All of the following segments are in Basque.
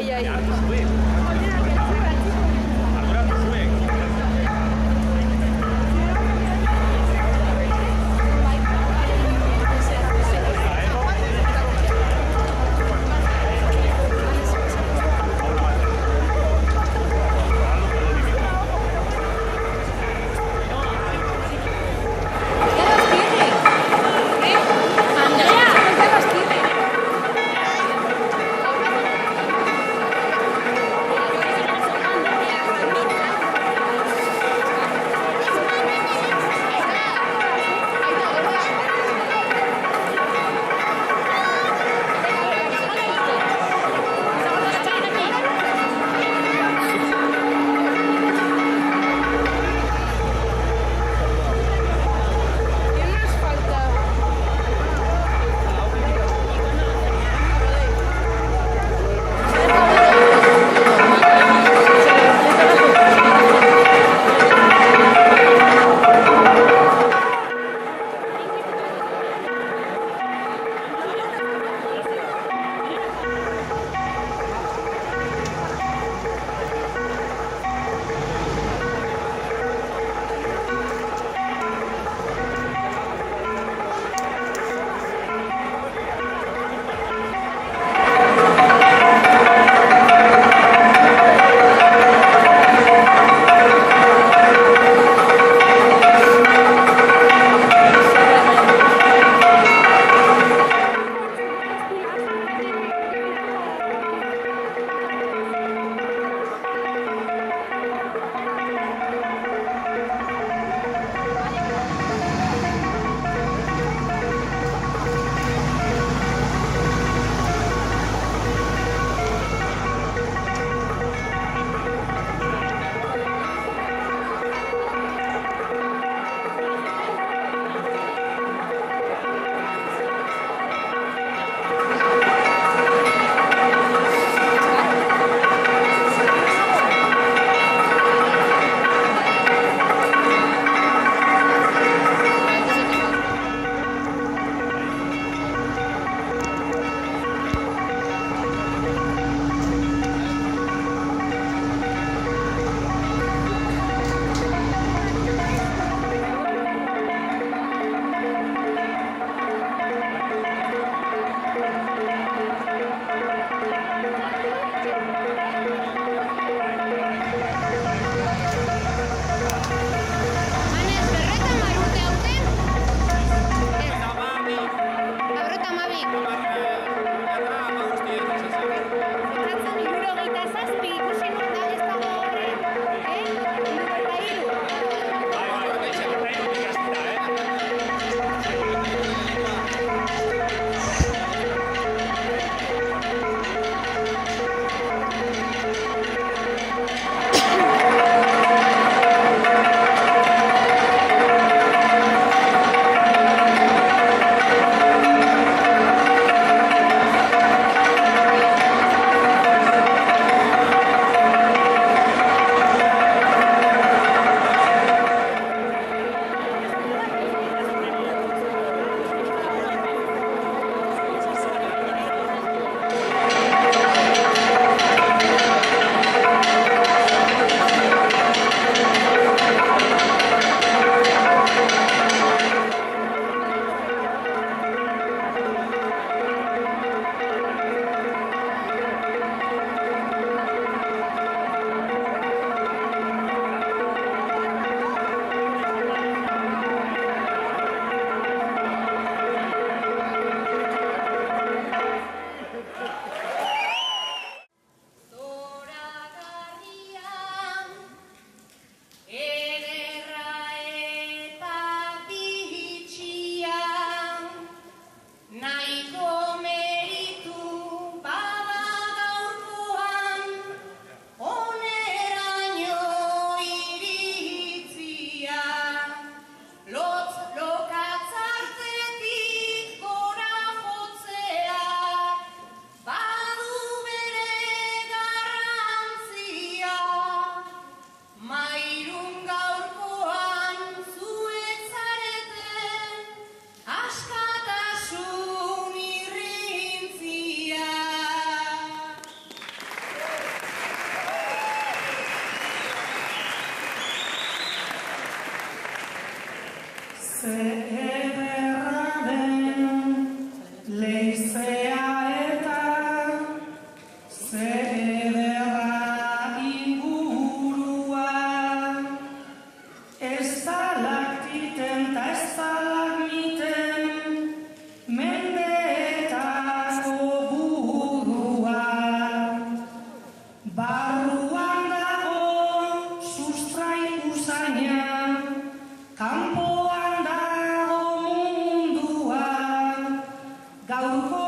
Ai, ai.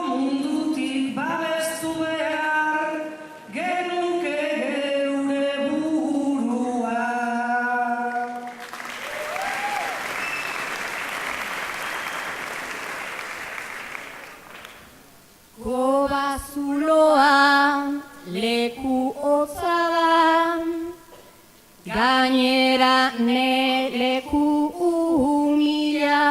mundutik babestu behar genuke geure burua. Kobazuloa leku hotza da, gainera leku umila.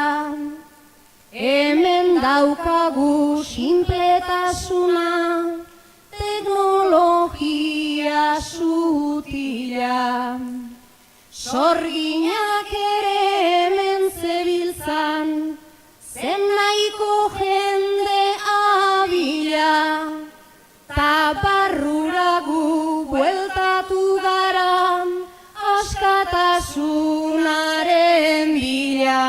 Hemen daukagu sinpletasuna, teknologia sutila. Sorginak ere hemen zebiltzan, zen nahiko jende abila. Ta barrura gu bueltatu gara, askatasunaren bila.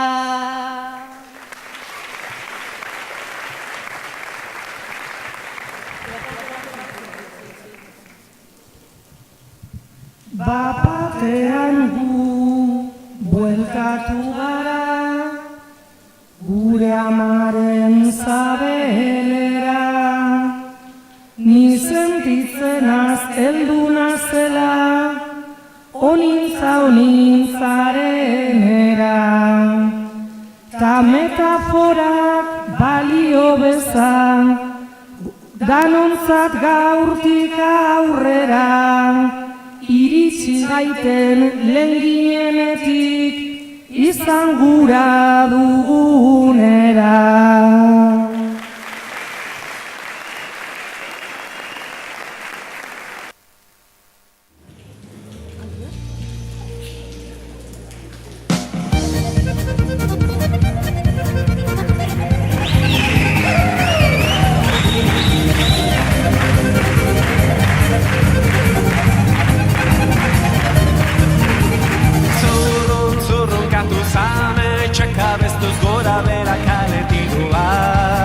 Bapatean gu bueltatu gara, gure amaren zabelera. Ni sentitzenaz heldu nazela, onintzarenera. Ta metaforak balio bezan, danontzat gaurtik aurrera. Iritsi gaiten lenginenetik, izan gura dugunera. Zame txekabestuz gora bera kaletik doa.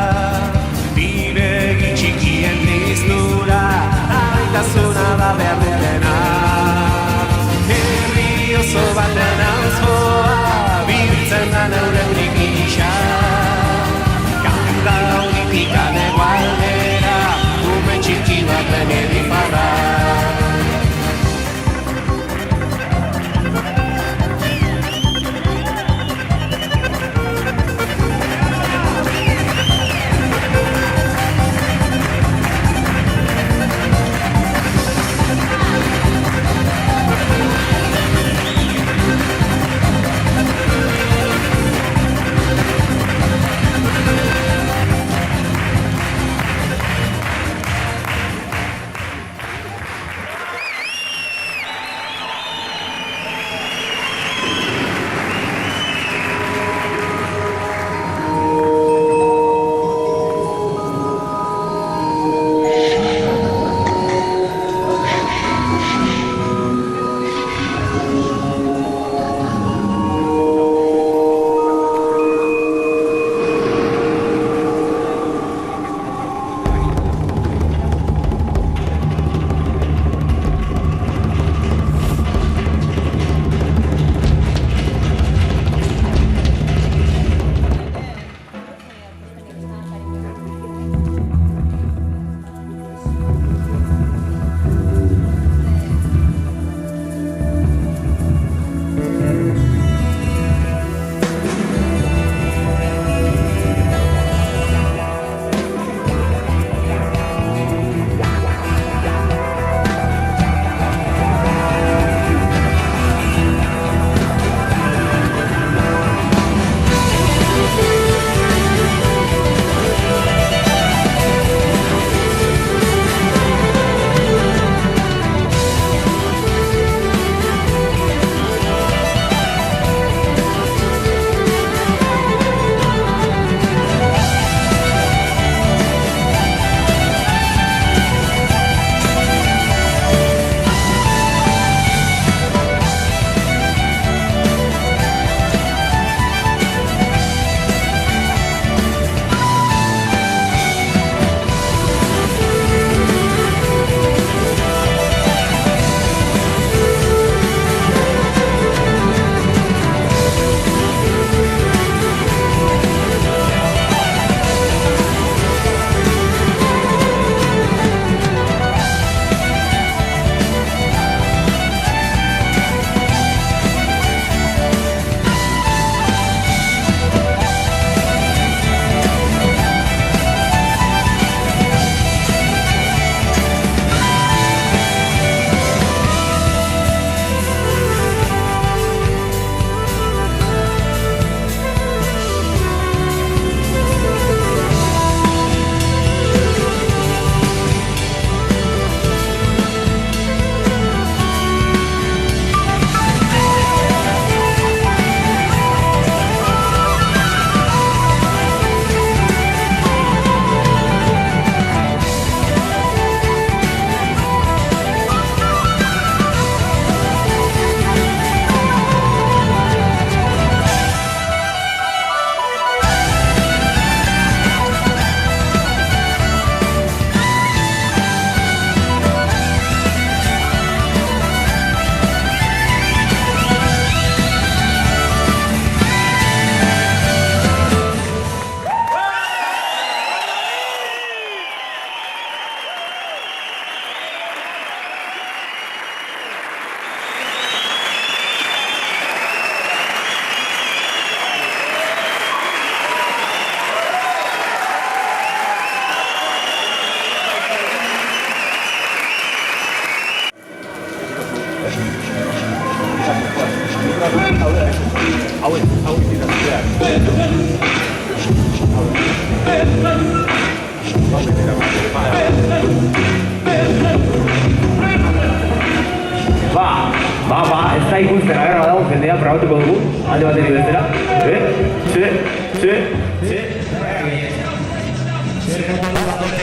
ikusten agarra badago jendea, probatuko dugu, alde bateri bestera.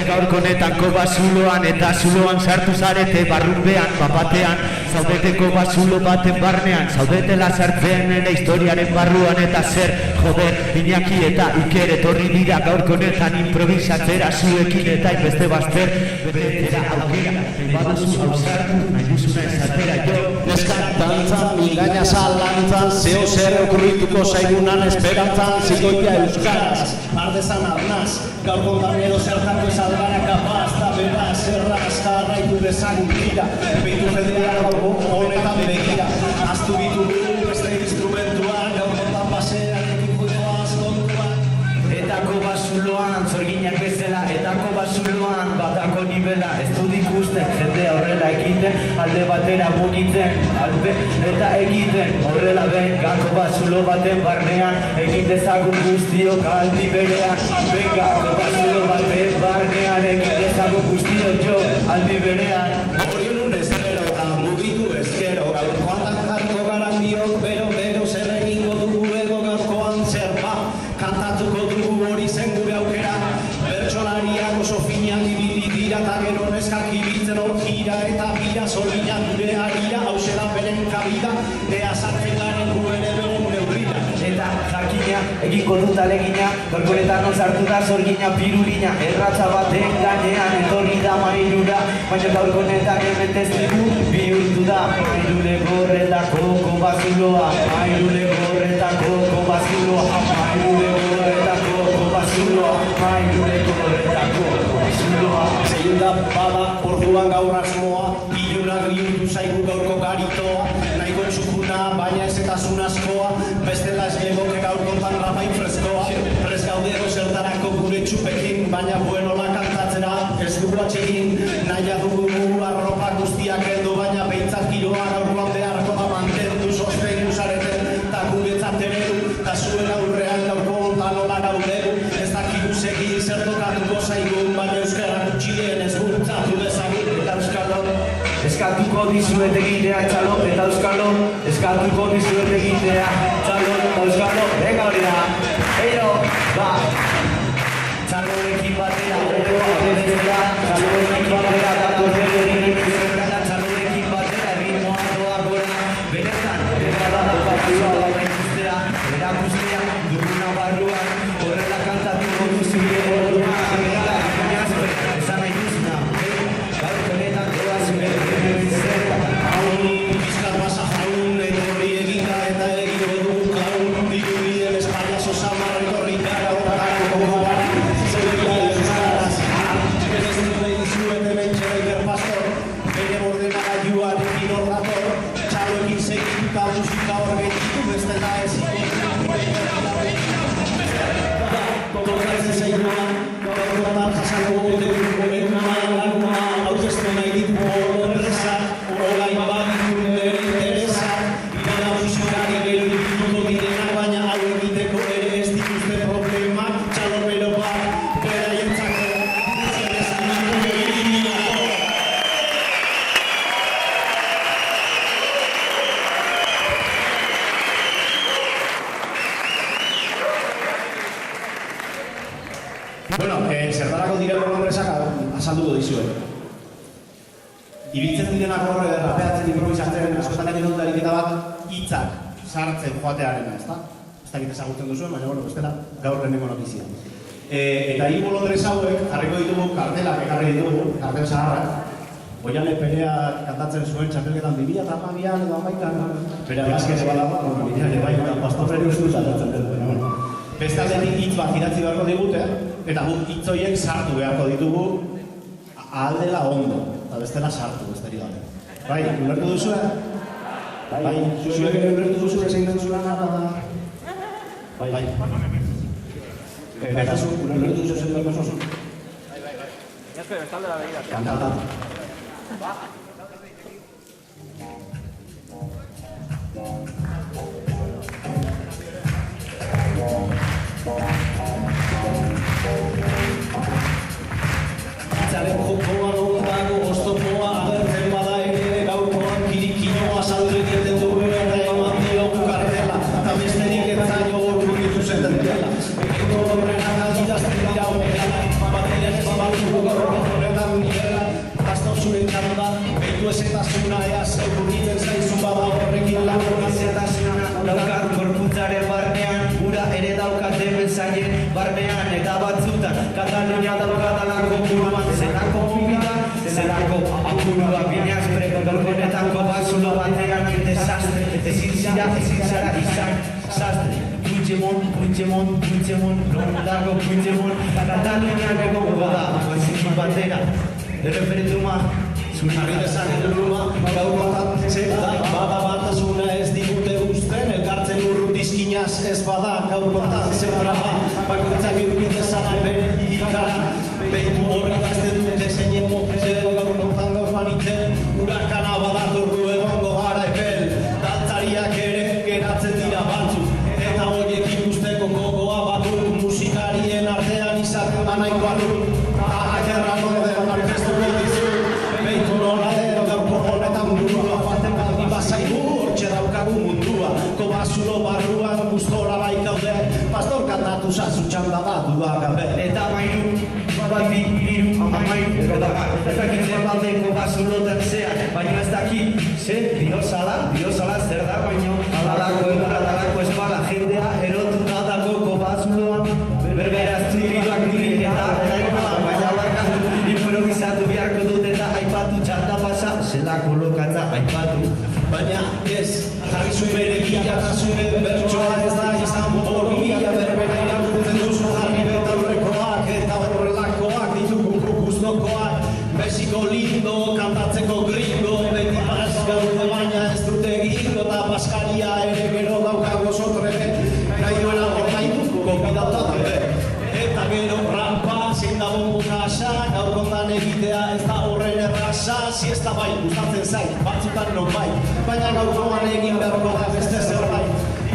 Gaurko honetako basuloan eta zuloan sartu zarete barrunbean, bapatean, zaudeteko basulo baten barnean, zaudetela sartzen ere historiaren barruan eta zer, joder, Iñaki eta Iker etorri dira gaurko honetan improvisatzera zuekin eta inbeste bazter, betetera aukera, baduzu hausartu, nahi duzuna esatera jo. Neskan dantzan, mingaina zalantzan, zeo zer okurrituko zaigunan esperantzan, zikoitia euskaraz, ardezan arnaz, gaur kontan edo zertako ezaldara kapaz, da beraz, erraz, jarraitu dezagun tira, behitu jendea honetan begira, aztu ditugu beste instrumentuan, gaur kontan pasean, ekikudoaz kontuan. Etako basuloan, zorginak bezala, etako basuloan, batako nibela, ez dut ikusten, jendea horrela egiten, alde batera mugitzen, alde eta egiten, horrela ben, gako basulo baten barnean, egin dezagun guztiok aldi berean, ben gako basulo baten barnean, egin dezagun guztiok jo, aldi berean. Orion ezkero eta mugitu ezkero, gaurkoan jarko garan biok, bero, zer egingo dugu edo gaurkoan zer kantatuko dugu hori zen gure aukera, bertsolariak oso finak ibili dira eta gero neskak ibiltzen hor gira eta bira zorginak gure harira, hause da beren kabida, ea sartzen garen gu ere beren neurrira. Eta jakina, egingo dut alegina, gorkoretan sartu da zorgina pirulina, erratza baten gainean etorri da mairura, baina gaurko honetan hemen testigu bihurtu da, mairule gorretako kobazuloa, mairule gorretako kobazuloa, mairule gorretako kobazuloa, mairule gorretako kobazuloa. Zein da bada orduan gaur asmoa, ilunak bihurtu zaigu gaurko garitoa, nahiko txukuna, baina ezetasun askoa, bestela ez legoke gaur kontan rapain freskoa, prez gaudero zertarako gure txupekin, baina buenola kantatzera ez dugu atxegin, nahiak dugu arropa guztiak heldu, baina behintzat giroa gaurkoan beharko da mantendu, sostenu zareten, eta guretzat eredu, eta zuen aurrean gaurko ontan nola gaudegu, ez dakigu segin zer tokatuko zaigun, baina euskara gutxien ez bultzatu dezagun, eta euskalon. Eskatuko dizuet egitea, txalo, eta euskalo, eskatuko dizuet egitea, txalo, eta euskalo, venga hori da, eiro, ba, txaloekin batera, txaloekin batera, txaloekin batera, ritmoa doa gora, benetan, erakustea, duguna barruan, horrela kantatuko duzu orduan, esan nahi duzuna, gaur benetan doaz Bizkar basa jaun, etorri eginda eta egingo dugu kaun, dirudien espaiazo samar etorri gara horretako koko bat, zeuria euskaraz, berez dut dizuet hemen txereiker pastor, bere bordenara joarekin hor dator, txaloekin segituta musika hor getitu, bestela eziko toka ez ezainoa, gaur jasango dugu gobernua, laguna, aurkeztu nahi ditu horreza, orain baditu nire interesa, irada musikari gero dituko direnak, baina hau egiteko ere ez dituzte problemak, txalo bero bat, beraientzako, guztiarezkinako egiteko. Bueno, zertarako diren bolondresak azalduko dizuet. Ibiltzen direnak horre rapeatzen, improvisatzen, askotan egin dut ariketa bat hitzak sartzen joatearena, ezta? Ez dakit ezagutzen duzuen, baina bueno, bestela gaur lehenengo notizia. Eta hiru bolondrez hauek jarriko ditugu kartelak ekarri ditugu, kartel zaharrak. Oiane Perea kantatzen zuen txapelketan 2012an edo 11an, bere Vázquez badago, ere bai, Pastorreri ustuz aldatzen dut. Beste aldetik hitz bat idatzi beharko digute, eta guk hitz horiek sartu beharko ditugu ahaldela ondo, eta bestela sartu, besterik gabe. Bai, ulertu duzu, Bai, zuek ere ulertu duzu ezein den zuen ara da... Bai. Eta zu, ulertu duzu ezein den zuen. Jasper, bestalde la begira. Kantata. Itzaren jokoa rondago, oztopoa agertzen bada ere, gaurkoan kirikinoa saldu egiten duen errema. Puigdemont, non dago Puigdemont, Katalunian egongo da, Mazikin bandera, erreferenduma, Jarri dezaken helburua, gaurkotan bada batasuna ez digute uzten, elkartzen urrutizkinaz ez bada gaurkotan zebra bakoitzak eduki dezala bere ikara, behitu horri gazte dute zeinen mozero gaurkotan gaurkoan iten, urakana badatordu egongo gara epel, dantzariak ere geratzen dira batzuk, eta horiek ikusteko gogoa batuk, musikarien artean izaten da nahiko arrun, akerra norden manifestuko dizu, behitu nola ero gaurko honetan burua baten baldi bazaigu hortxe daukagu mundua kobazulo barruan gustora baikaude pastor kantatu zazu txanda bat gabe eta mairu, bat bi, hiru, amairu, eta ez dakit baldeko bazulo terzean, baina ez dakit, diosala zer da, baino, alako egura, alako espala, jendea erotuta dago kobazuloan, berberaztu iriduak diri, eta baina bakatu, improvisatu biharko dut eta aipatu txanda pasa, zelako lokatza aipatu. baina ez, jarri zuen bere gila eta zuen bertsoa ez da izan horia berbera irakurtzen duzu jarri betaurrekoak eta horrelakoak ditugu guztokoak Mexiko lindo, kantatzeko gringo, beti paz gaude baina ez dute egingo eta paskaria ere gero daukago sotreke, nahi duela ordainduko gopidata daude. Eta gero rampa, zein da bongo kasa, gaur kontan egitea ez da horren erraza, siesta bai gustatzen zait, batzutan non bai, baina gaurkoan egin beharko da beste zerbait.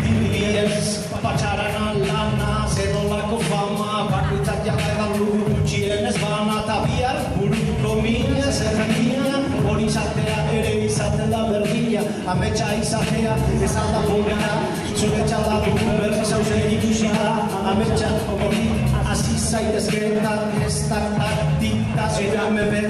Dibidiez, patxaran lana, zenolako fama, bakoitzak jaketan dugu gutxienez bana, eta bihar buruko mina, zerrekian, hori izatea ere izaten da berdina, ametsa izatea, ez alda bongara, zure txalda dugu berri zauzen ikusita, ametsa hori hasi zaitezketan ez da taktita zure mebe.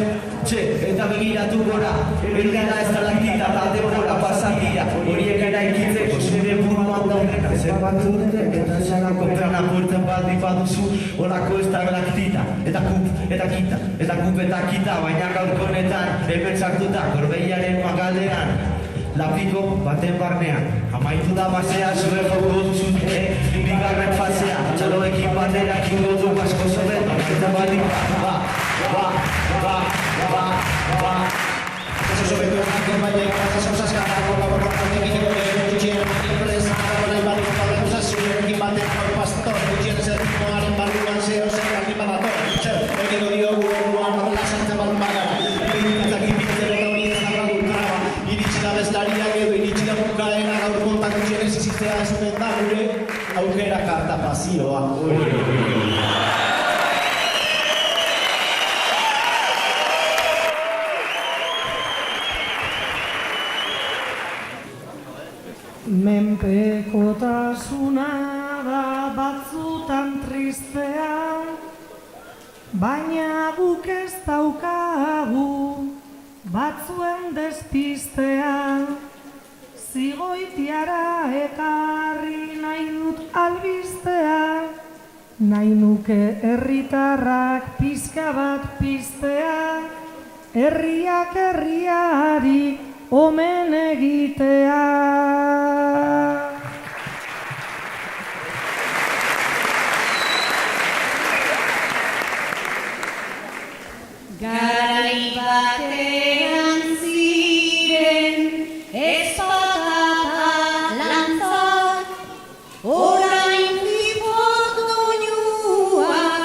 Eta begiratu gora, erudena ez da laktita, talde gora pasatira, horiek eraikitzeko zure buruan daudena, zer bat dute, eta zanako plana burten baldi baduzu, horako ez da laktita, eta kup eta kita, baina gaurko honetan, hemen sartuta, Gorbeiaren magalean, lapiko baten barnean, amaitu da basea, zure joko duzute, bigarren fasea, txaloekin batera ekingo du asko zobeto, eta baldi, Eso sobre todo que vaya a casa cosas que hago la boca de que no tiene empresa con el barrio para cosas que mate al pastor que tiene ese ritmo en barrio se o sea aquí para todo porque lo dio uno la santa balmaga y aquí pide la unidad de la cultura y dice la vestaría que y dice la bucaera gaur kontak tiene si se hace mentable aukera karta pasioa Menpekotasuna da batzutan tristea, baina guk ez daukagu batzuen despistea. Zigoitiara ekarri nahi dut albistea, nahi nuke herritarrak pizka bat piztea, herriak herriari omen egitea. Garai batean ziren espada lantzak, orain libot doinuak,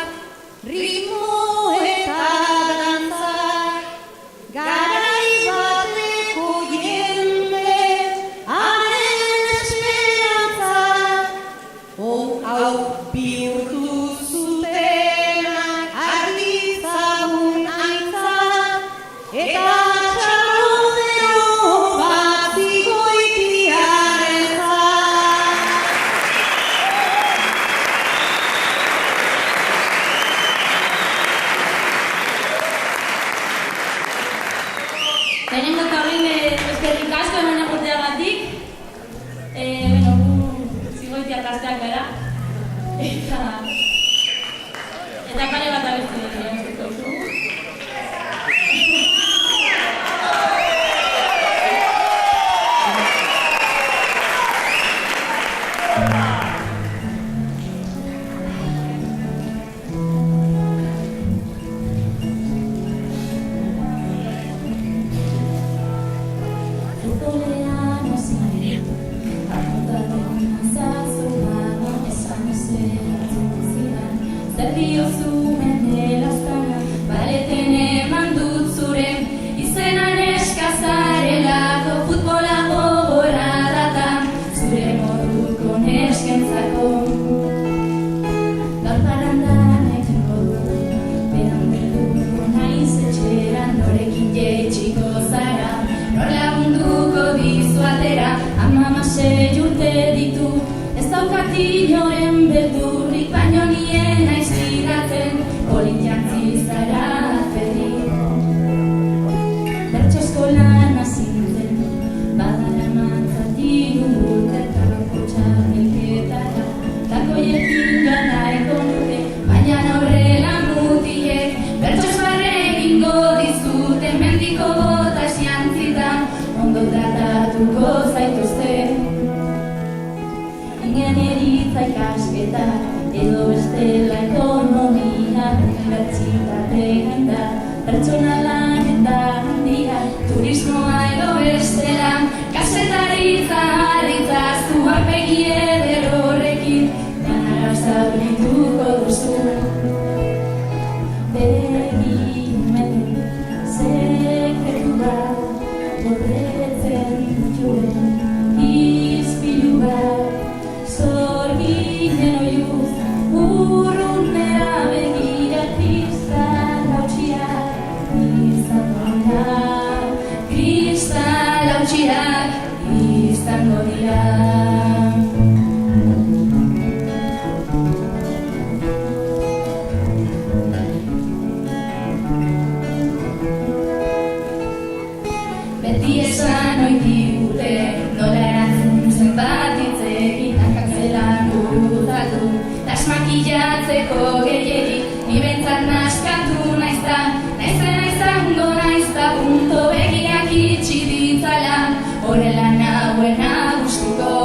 ritmo eta dantzak. Garai bateko jende haren esperantzak, hau bihurtu zutenak arditzagun aintzat, eta txarrodero bat zigoitiarrentzat. Lehenengo eta horrein eskerrik asko hemen egoteagatik. Zigoitia kasteak gara. Eta pare bat abestu dut. Zabalduko zaituzte Ingenieritza ikasketa edo bestela ekonomia Unibertsitatean da pertsonalan eta handia Turismoa edo bestela Kazetaritza harritzazu aurpegi eder horrekin Dana gauza brituko duzu Begimene sekretu bat Gordetzen dituen izpilu bat Zorginen oiuz urrunera begira kristal hautsiak izango dira Beti esan oitigute nola erantzun zenbat hitzekin akatzelan buruzatu Tasmakillatzeko gehiegi ni bentzat naskatu naizta ondo naizta punto begiak itxi ditzala Horrela nahuena gustuko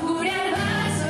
Gure arbaso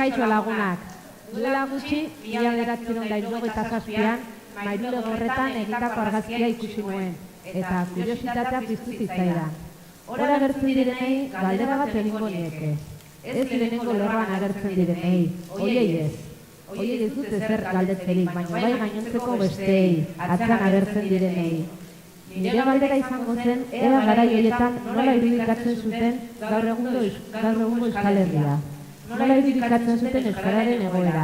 Kaixo lagunak, duela gutxi, 1997an, Mairule Gorretan egindako argazkia ikusi nuen, eta kuriositatea piztu zitzaidan. Hora agertzen direnei, galdera bat egingo nieke. Ez lehenengo lerroan agertzen direnei, oiei ez. Oiei ez dute zer galdetzerik, baina bai gainontzeko besteei, atzean agertzen direnei. Nire galdera izango zen, ea garai horietan nola irudikatzen zuten gaur egungo Euskal Herria. Nola irudikatzen zuten euskararen egoera.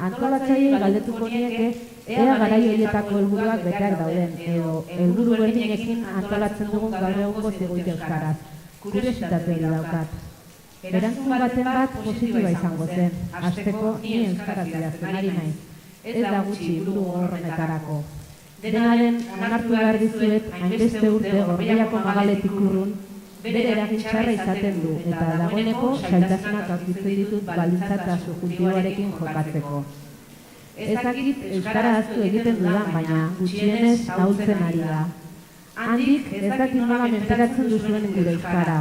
Antolatzaileei galdetuko nieke, ea garai horietako helburuak beteak dauden, edo helburu berdinekin antolatzen dugun gaur egungo zegoit euskaraz. Kuriositatea daukat. Erantzun baten bat positiba izango zen, hasteko ni euskaraz idazten ari naiz. Ez da gutxi buru gogorrenetarako. Dena den, onartu behar dizuet, hainbeste urte Gorbeako magaletik urrun, bere eragin txarra izaten du, eta dagoeneko zailtasunak aurkitzen ditut baldintza eta subjuntiboarekin jokatzeko. Ez dakit euskara ahaztu egiten dudan, baina gutxienez ahultzen ari da. Handik ez dakit nola menperatzen duzuen gure euskara.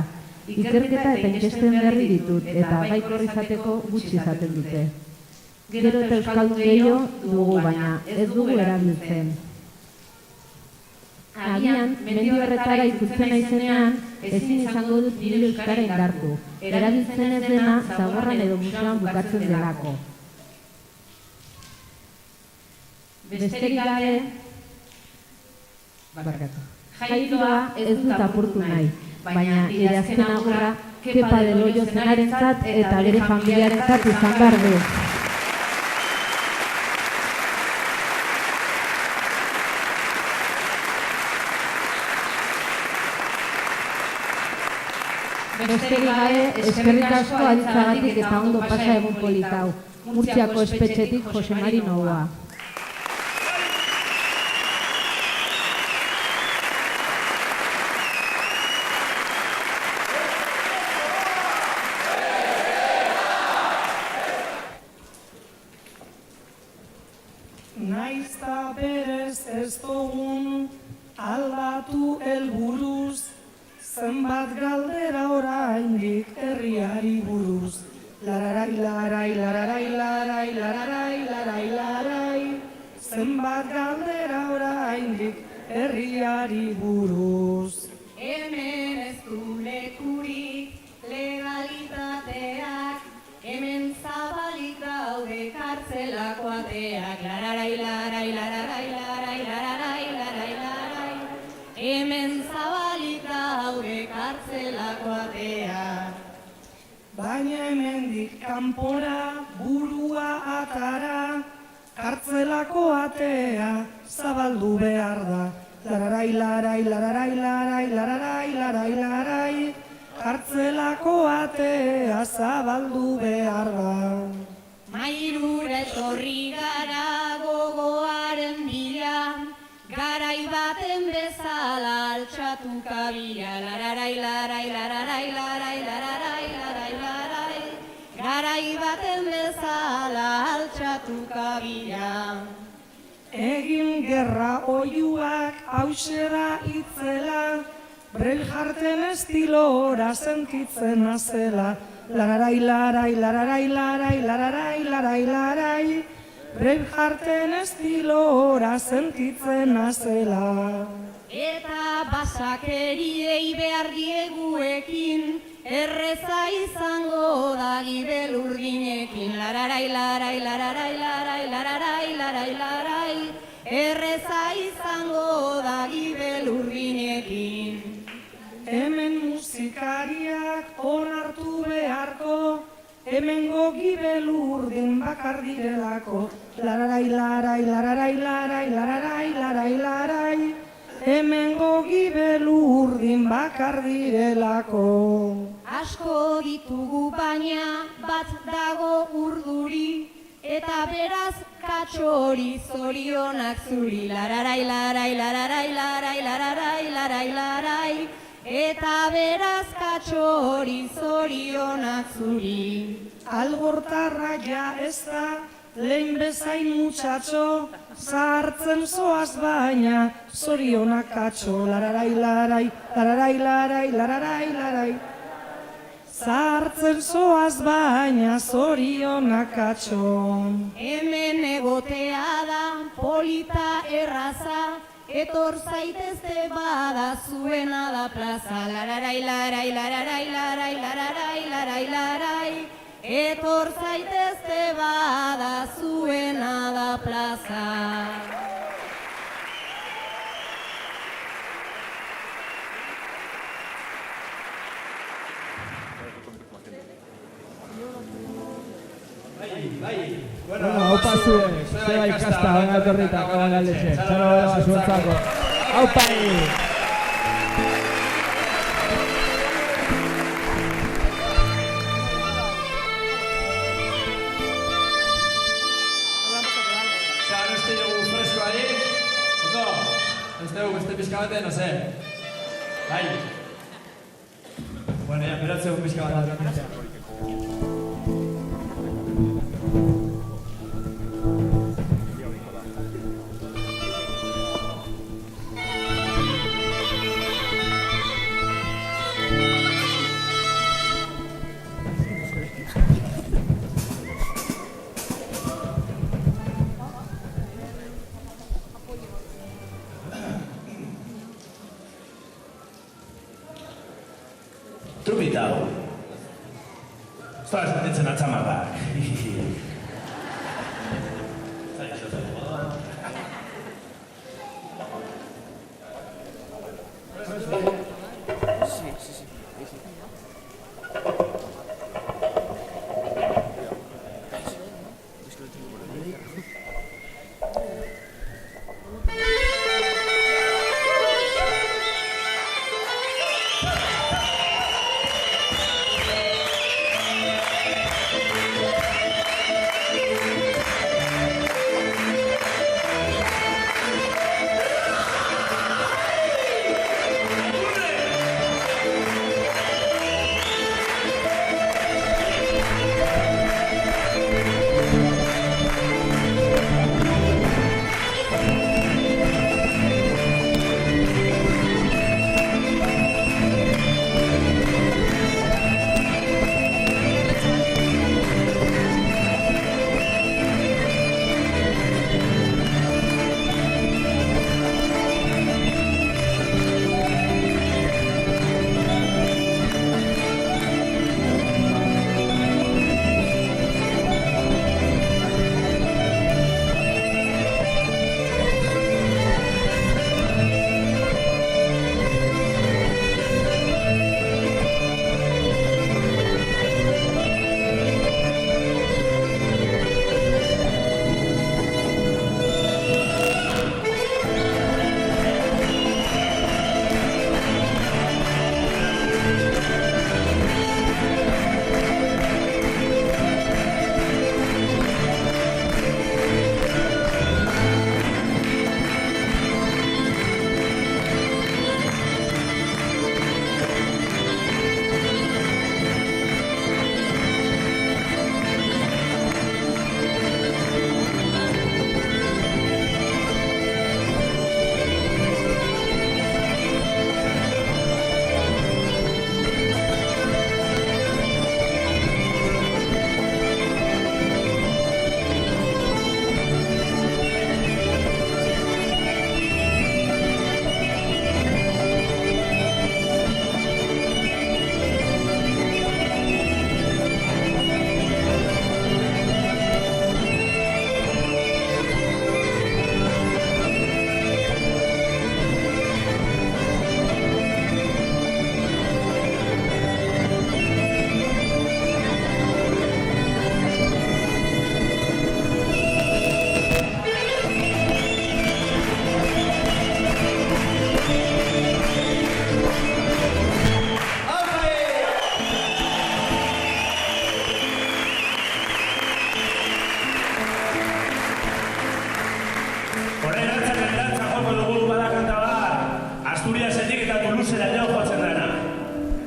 Ikerketa eta inkesten berri ditut, eta baikor izateko gutxi izaten dute. Gero eta euskaldun gehiago dugu, baina ez dugu erabiltzen. Agian, mendi horretara ikutzen naizenean, ezin izango dut nire euskara indartu. Erabiltzen ez dena, zaborran edo museoan bukatzen delako. Besterik gabe, jairoa ez dut apurtu nahi, baina nire azken agurra Kepa del Hoyo zenarentzat eta bere familiarentzat izan behar du. Besterik gabe, eskerrik asko aditzagatik eta ondo pasa egun politau. Murtziako espetxetik Jose Mari Noua. Naizta berez ez dugun aldatu helburuz, zenbat galdera oraindik herriari buruz. Lararai, larai, lararai, larai, lararai, larai, larai. Zenbat galdera oraindik herriari buruz. Hemen ez du lekurik legalitateak, hemen zabalik daude kartzelako ateak. Lararai, larai, lararai, larai, lararai, larai, larai. Hemen zabalik daude kartzelako ateak. Baina hemendik kanpora burua atara, kartzelako atea zabaldu behar da. Lararai, larai, lararai, larai, lararai, larai, larai. Kartzelako atea zabaldu behar da. Mairura etorri gara gogoaren bila, garai baten bezala altxatu kabila. Lararai, larai, lararai, larai, lararai, larai, larai. Garai baten bezala altxatu kabila. Egin gerra oiuak hause da itzela, Brailleharten estilora sentitzen azela. Lararai, larai, lararai, larai, lararai, larai, larai. Brailleharten estilora sentitzen azela. Eta basakeriei behar dieguekin, erreza izango da gibel urginekin. Lararai, larai, lararai, larai, lararai, larai, larai. Erreza izango da gibel urginekin. Hemen musikariak onartu beharko, hemengo gibel urdin bakar direlako. Lararai, larai, lararai, larai, lararai, larai, larai. Hemengo gibel urdin bakar direlako. Asko ditugu baina bat dago urduri, eta beraz katxori zorionak zuri. Lararai, larai, lararai, larai, lararai, larai, larai. Eta beraz katxori zorionak zuri. Algortarra ja ez da, lehen bezain mutsatxo, zahartzen zoaz baina, zorionak katxo. Lararai, larai, lararai, larai, lararai, larai. Zartzen zoaz baina zorionak atxon. Hemen egotea da polita erraza, etor zaitezte bada zuena da plaza. Lararai, larai, lararai, larai, lararai, larai, larai. Etor zaitezte bada zuena da plaza. Bueno, haupa zuen, zeba ikasta, baina etorrita, kaban galdexe. Zero bera zuentzako. Haupa! Zara, beste jogu freskoari. Oto, beste jogu beste pizka bate, no sé. Bai. Bueno, ya, peratze jogu pizka bate. Trupitau. Estaba espetetzen atxamabak.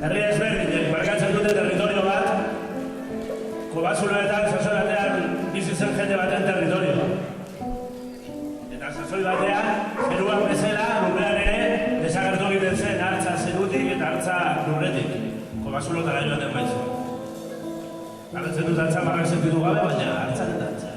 Herria ezberdinek markatzen dute territorio bat, Kobasuloetan sasoi batean bizi zen jende baten territorio. Eta sasoi batean, zeruan bezala, lurrean ere, desagertu egiten zen hartza zerutik eta hartza lurretik. Kobasulotara joaten baitzen. Garatzen dut altza marrak sentitu gabe, baina hartzaren dantza.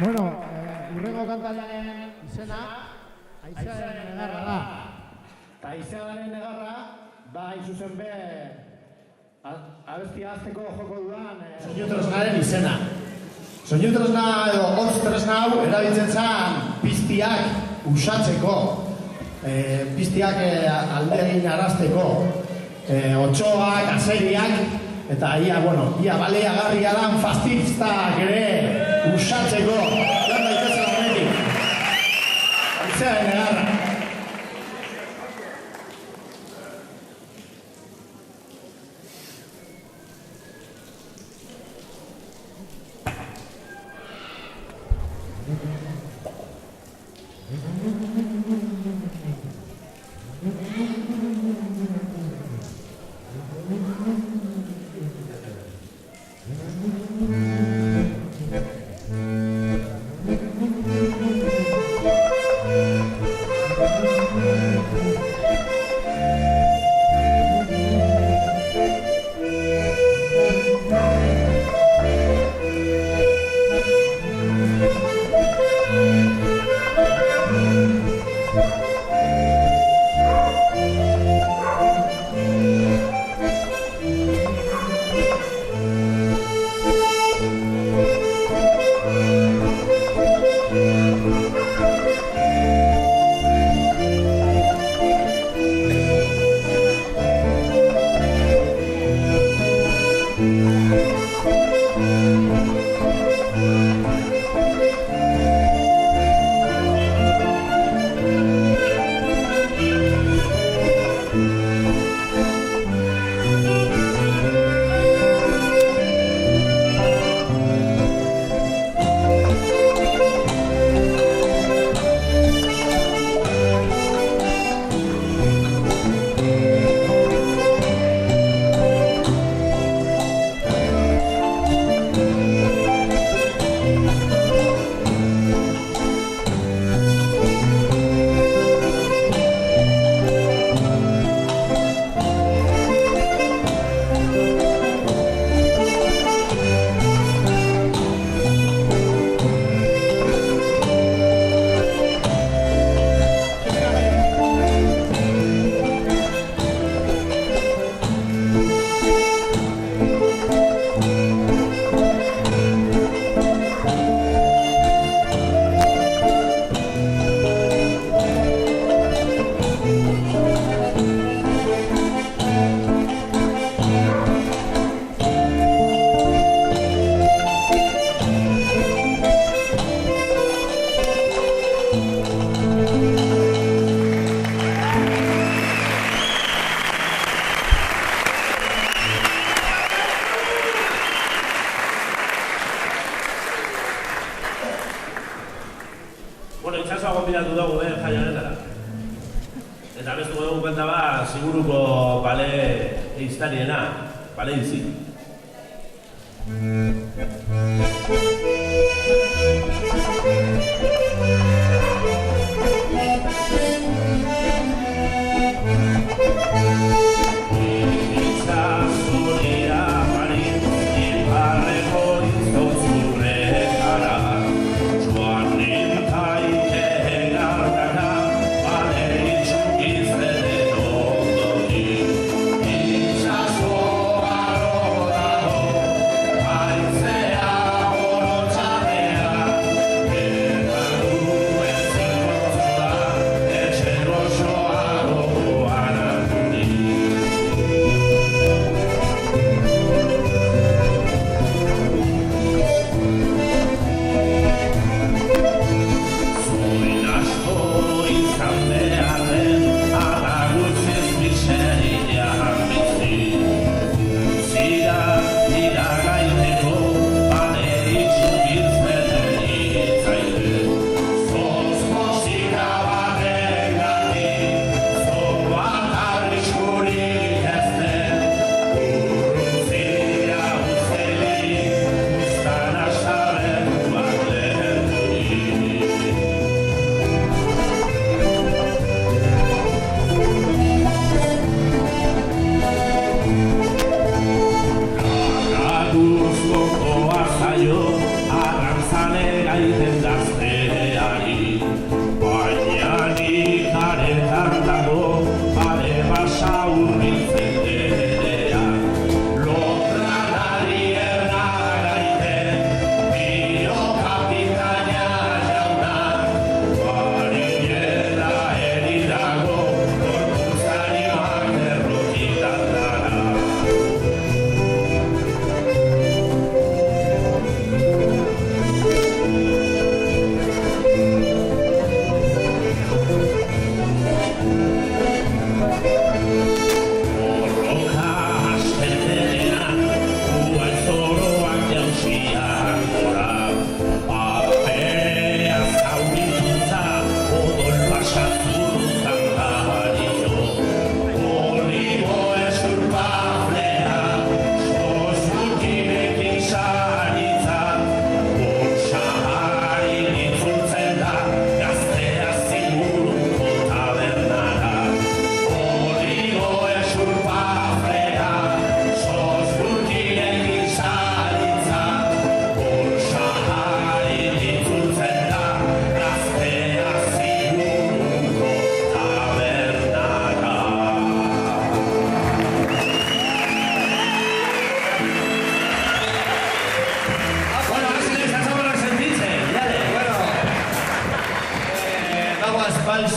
Bueno, urrengo kantaren izena Aizearen Negarra da. Eta Aizearen Negarra, ba, izuzen be, abestia azteko joko duan... Soinu tresnaren izena. Soinu tresna edo hotz tresna hau erabiltzen zen piztiak usatzeko. Piztiak alde egin arazteko. otxoak, azeriak, eta ia baleagarria dan fascistak ere usatzeko. Lan daitezen honetik. Aitzea negarra. gonbidatu dugu jai honetara. Eta bestuko dugu kanta bat, Siguruko bale eiztariena, bale izi. Dale.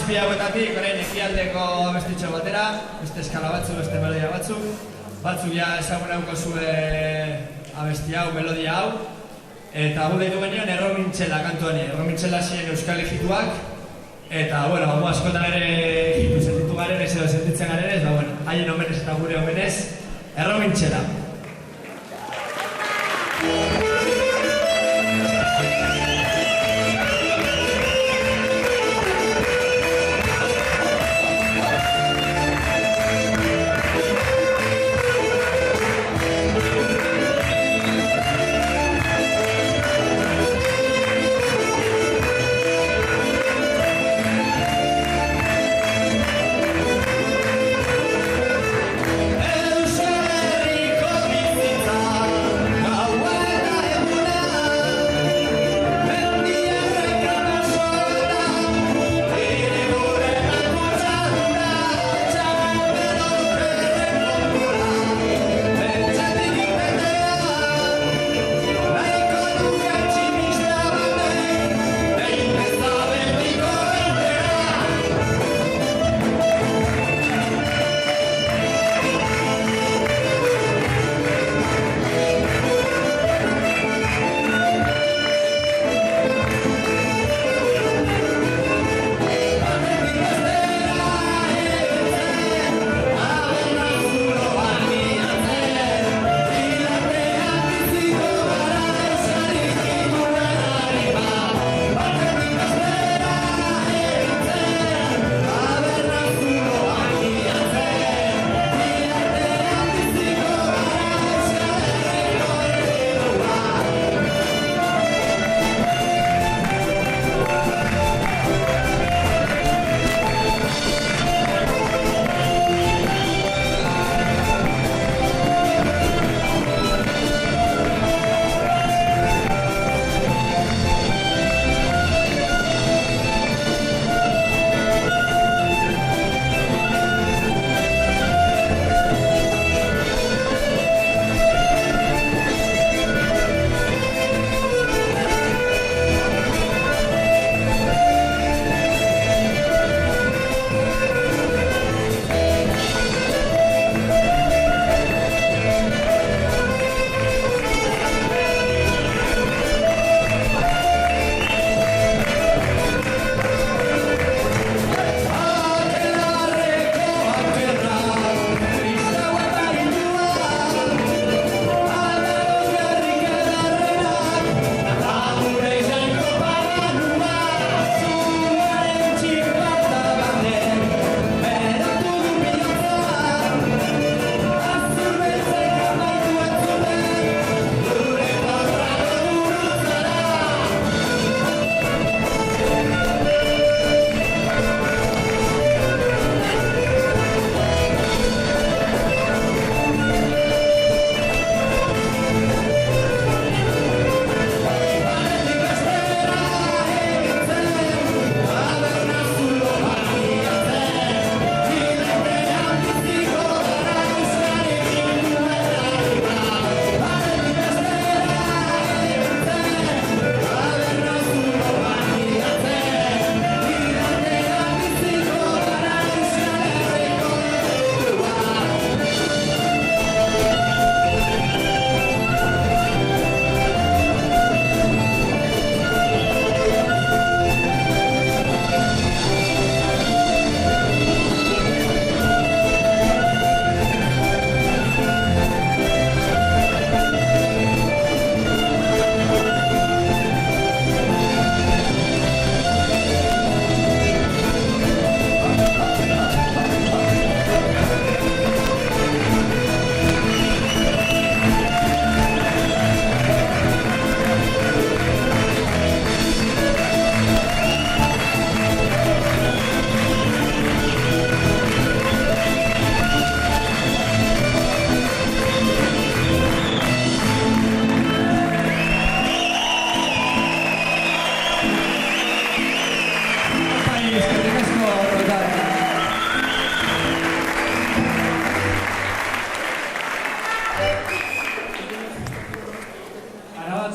zazpi hauetatik, orain ekialdeko abestitxo batera, beste eskala batzuk, beste melodia batzuk. Batzuk ja ezagun hauko abesti hau, melodia hau. Eta gu deitu genion Erromintxela kantuani. Erromintxela ziren euskal egituak. Eta, bueno, gu askotan ere egitu sentitu garen, ez edo sentitzen garen ez, haien omenez eta gure omenez, Erromintxela.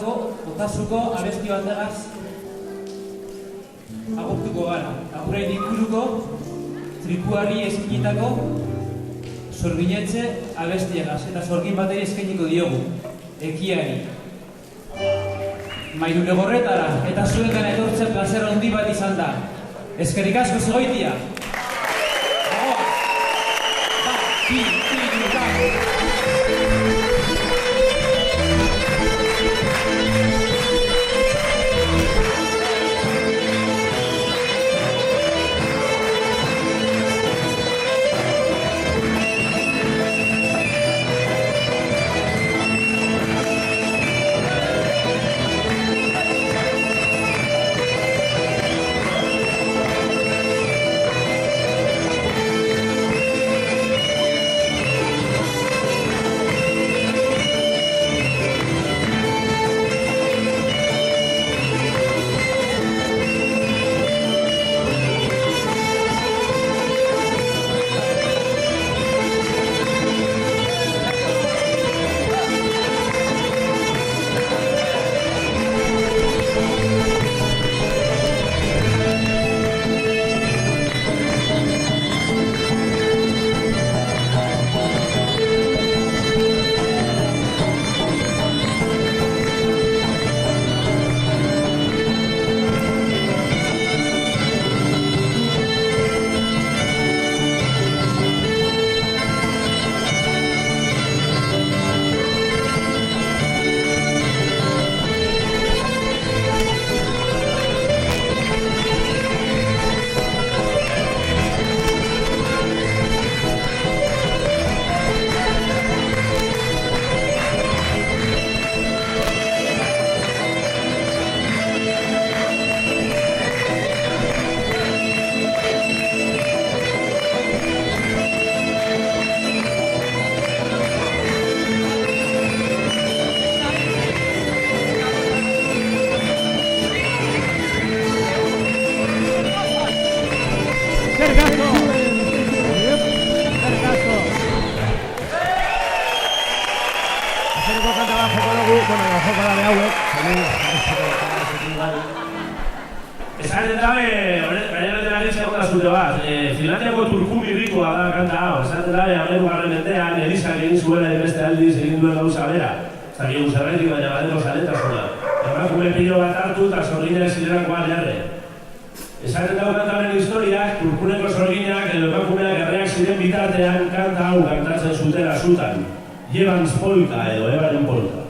Arabako, Otasuko abesti bategaz agurtuko gara. Agurain inguruko trikuari eskinitako sorginetxe abestiagaz eta sorgin bateri eskainiko diogu, ekiari. Mairune gorretara eta zuengan etortzen plazer handi bat izan da. Eskerrik asko zegoitia! Esan dabe, baina denaren segunda zute bat, Finlandiako Turkumi rikoa da kanta hau, esan dabe, amerugarren mendean, Elizak egin zuela beste aldiz egin duen gauza bera. Ez dakik guzarretik, baina badeko zaletasuna. Emakume pilo bat hartu eta sorgina eziderakoa jarre. Esaten dago kantaren historiak, Turkuneko sorginak edo emakumeak erreak ziren bitartean kanta hau kantatzen zutela zutan. Jebans polka edo ebaren polka.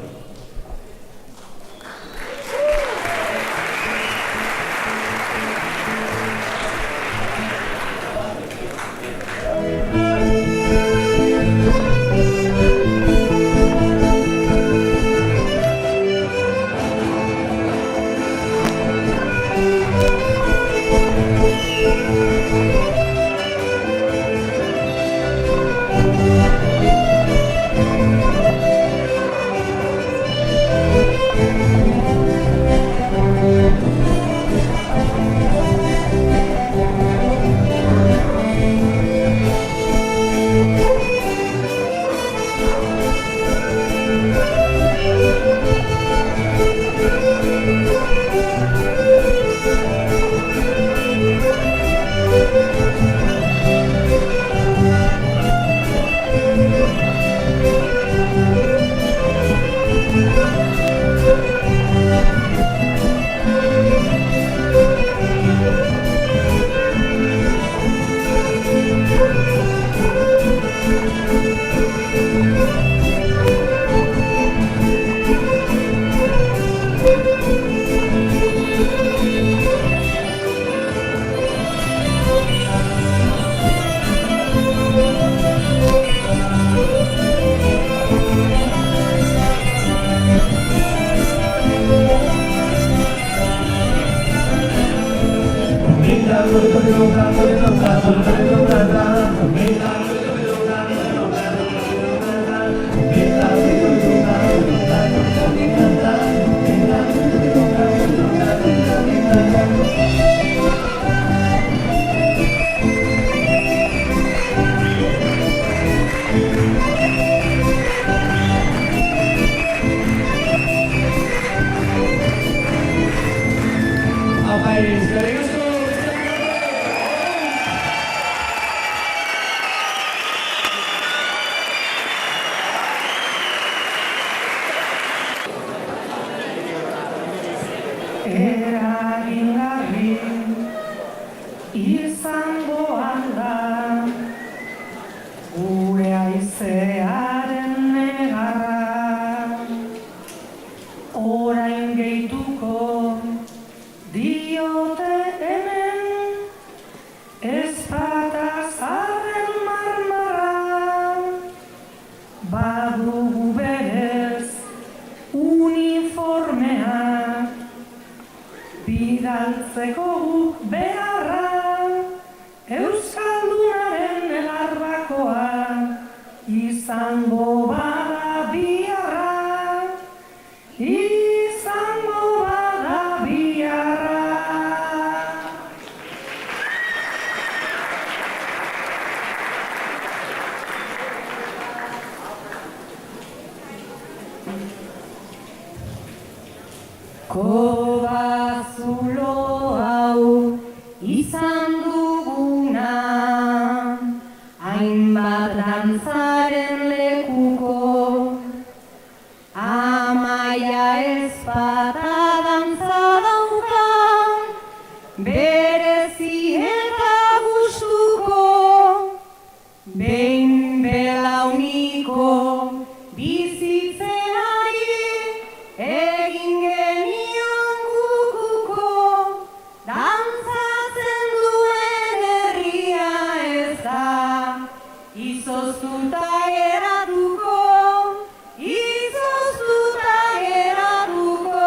Eskerrik asko! diote hemen, ezpata zarren marmara, badugu berez uniformeak, bidaltzeko guk beharra, Euskaldunaren elarrakoa, izango bada biharra, izango bada biharra. Kobazulo hau izan duguna, hainbat dantzaren lekuko, Amaia ezpata dantza dauka, berezi eta gustuko, behin belauniko bizitzenari egin genion kukuko, dantzatzen duen herria ez da, izoztuta geratuko, izoztuta geratuko.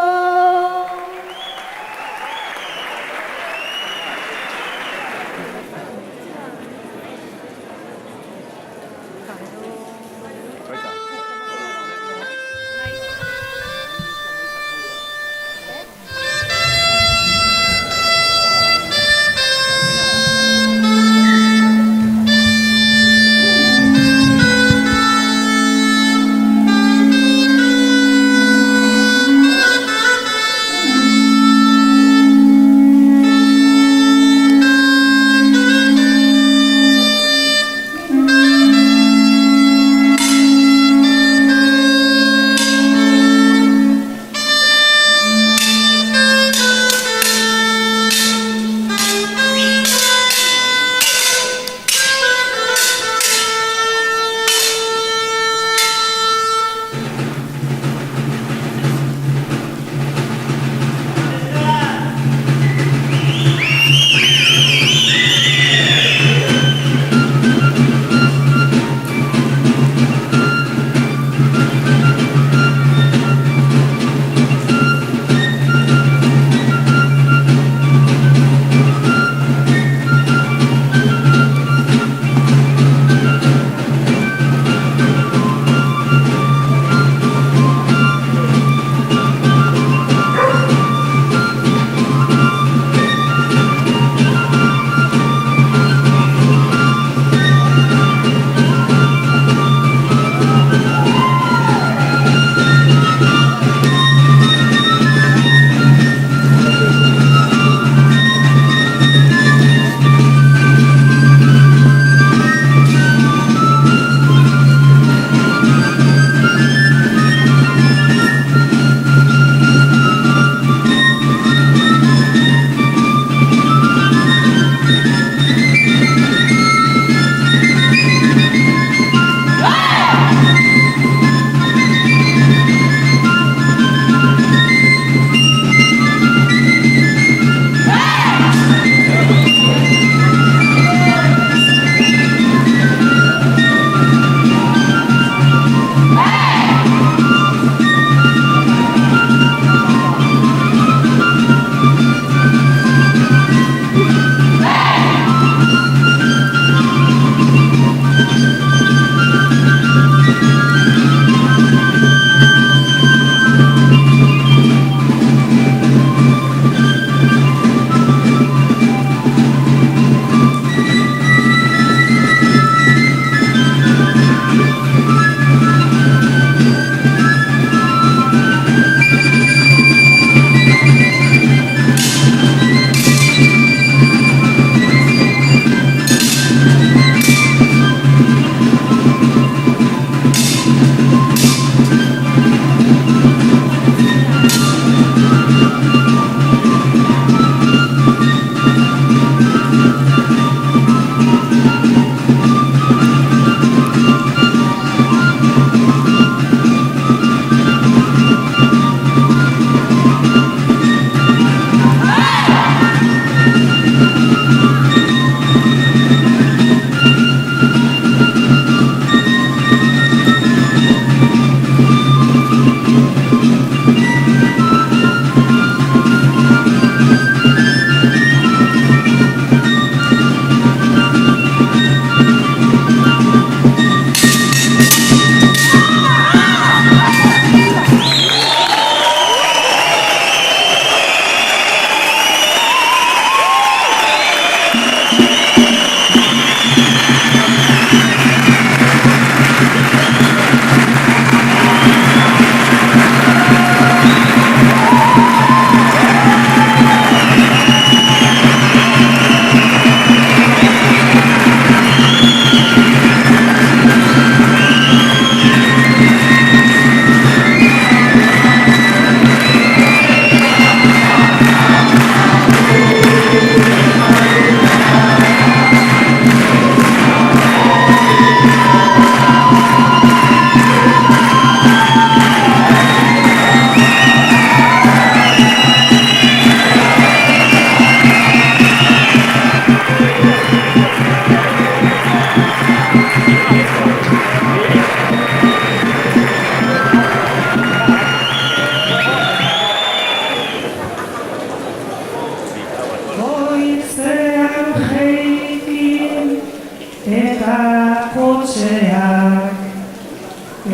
kotxeak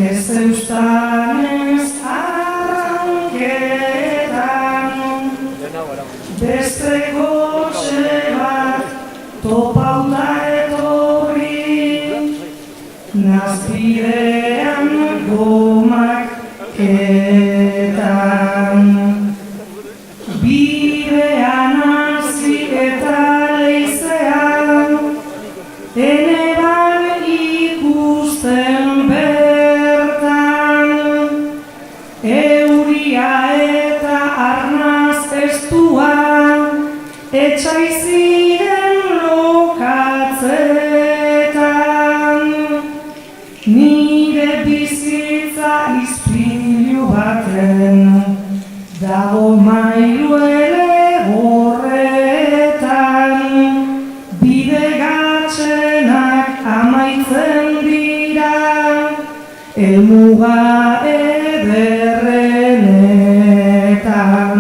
ez eustan ez arranketan beste kotxe bat topauta etorri nazpidean gomak ketan bidean hasi eta leizean ene ban ikusten bertan euria eta arnaz estua etxai ziren lokatzetan nire bizitza izpilu baten dago mailu ere horretan bide gatzenak amaitzen dira helmuga ederrenetan.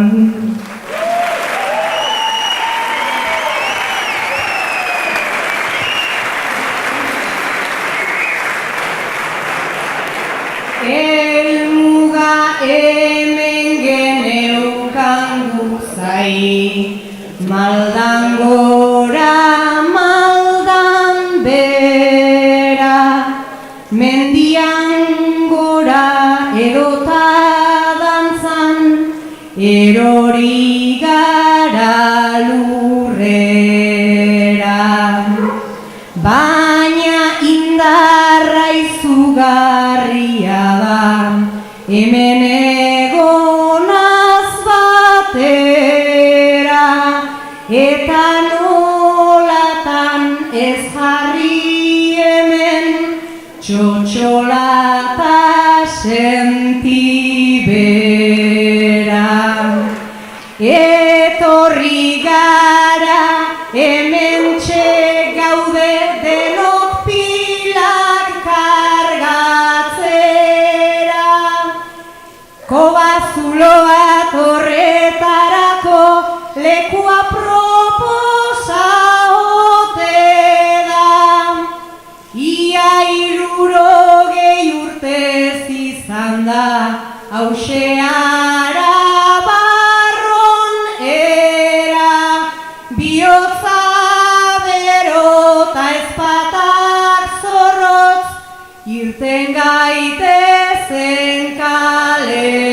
Helmuga hemen geneukan guzai, maldan gora, maldan bera, mendian gora edota dantzan, erori gara lurrera, baina indarra izugarria da, hemen egonaz batera, eta nolatan ez jarri hemen txotxolata sentibera. Etorri gara hemen gaude denok pilak kargatzera, kobazuloa horretarako lekua proposa ote da, ia 60 urtez izan da hauxe Arabarron era, bihotza berota ezpatak zorrotz irten gaitezen kale.